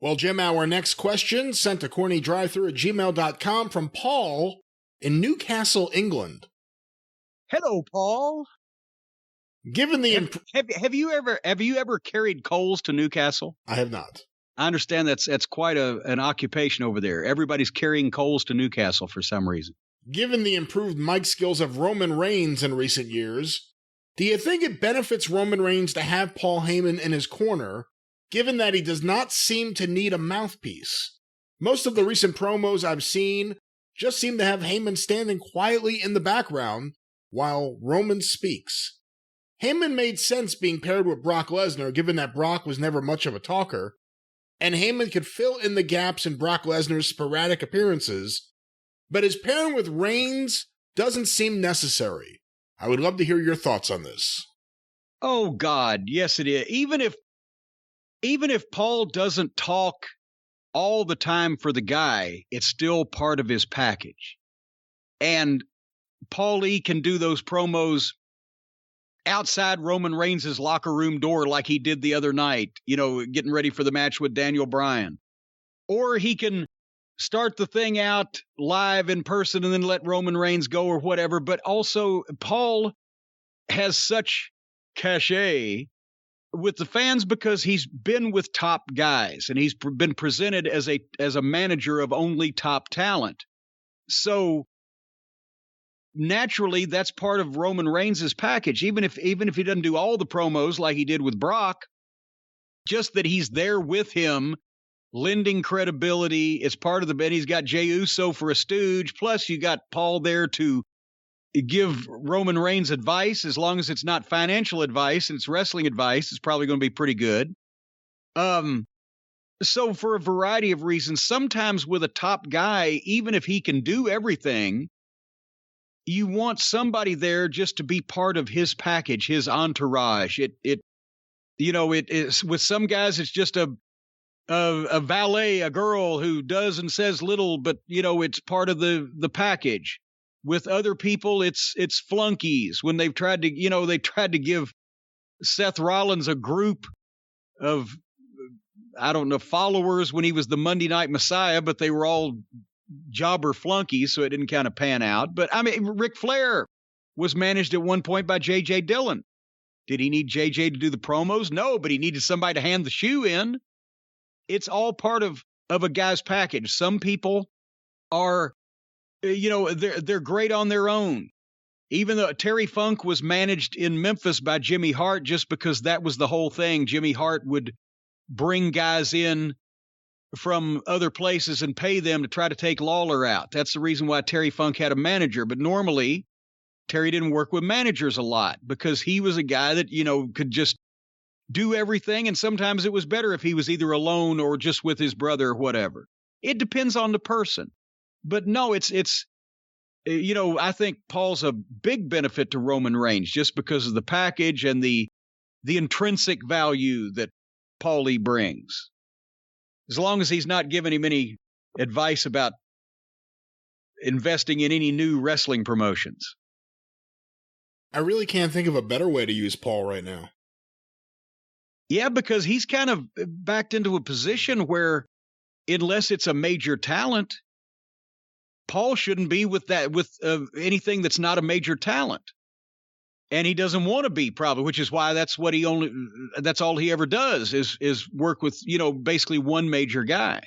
Well, Jim, our next question sent to CornyDriveThru@gmail.com from Paul in Newcastle, England. Hello, Paul. Given the have you ever carried coals to Newcastle? I have not. I understand that's quite an occupation over there. Everybody's carrying coals to Newcastle for some reason. Given the improved mic skills of Roman Reigns in recent years, do you think it benefits Roman Reigns to have Paul Heyman in his corner, given that he does not seem to need a mouthpiece? Most of the recent promos I've seen just seem to have Heyman standing quietly in the background while Roman speaks. Heyman made sense being paired with Brock Lesnar, given that Brock was never much of a talker, and Heyman could fill in the gaps in Brock Lesnar's sporadic appearances, but his pairing with Reigns doesn't seem necessary. I would love to hear your thoughts on this. Oh, God, yes, it is. Even if Paul doesn't talk all the time for the guy, it's still part of his package. And Paul E. can do those promos outside Roman Reigns' locker room door like he did the other night, getting ready for the match with Daniel Bryan. Or he can start the thing out live in person and then let Roman Reigns go or whatever. But also, Paul has such cachet with the fans because he's been with top guys and he's been presented as a manager of only top talent. So naturally, that's part of Roman Reigns' package. Even if he doesn't do all the promos like he did with Brock, just that he's there with him, lending credibility. It's part of the bit. He's got Jey Uso for a stooge. Plus, you got Paul there to give Roman Reigns advice. As long as it's not financial advice and it's wrestling advice, it's probably going to be pretty good. So for a variety of reasons, sometimes with a top guy, even if he can do everything, you want somebody there just to be part of his package, his entourage. It is with some guys, it's just a valet, a girl who does and says little, but it's part of the package. With other people, it's flunkies. When they've tried to give Seth Rollins a group of, I don't know, followers when he was the Monday Night Messiah, but they were all jobber flunkies, so it didn't kind of pan out. But I mean, Ric Flair was managed at one point by J.J. Dillon. Did he need J.J. to do the promos? No, but he needed somebody to hand the shoe in. It's all part of a guy's package. Some people are, they're great on their own. Even though Terry Funk was managed in Memphis by Jimmy Hart, just because that was the whole thing. Jimmy Hart would bring guys in from other places and pay them to try to take Lawler out. That's the reason why Terry Funk had a manager. But normally, Terry didn't work with managers a lot because he was a guy that, could just do everything. And sometimes it was better if he was either alone or just with his brother or whatever. It depends on the person. But no, it's I think Paul's a big benefit to Roman Reigns just because of the package and the intrinsic value that Paulie brings. As long as he's not giving him any advice about investing in any new wrestling promotions. I really can't think of a better way to use Paul right now. Yeah, because he's kind of backed into a position where, unless it's a major talent, Paul shouldn't be with anything that's not a major talent. And he doesn't want to be, probably, which is why that's all he ever does is work with, basically one major guy.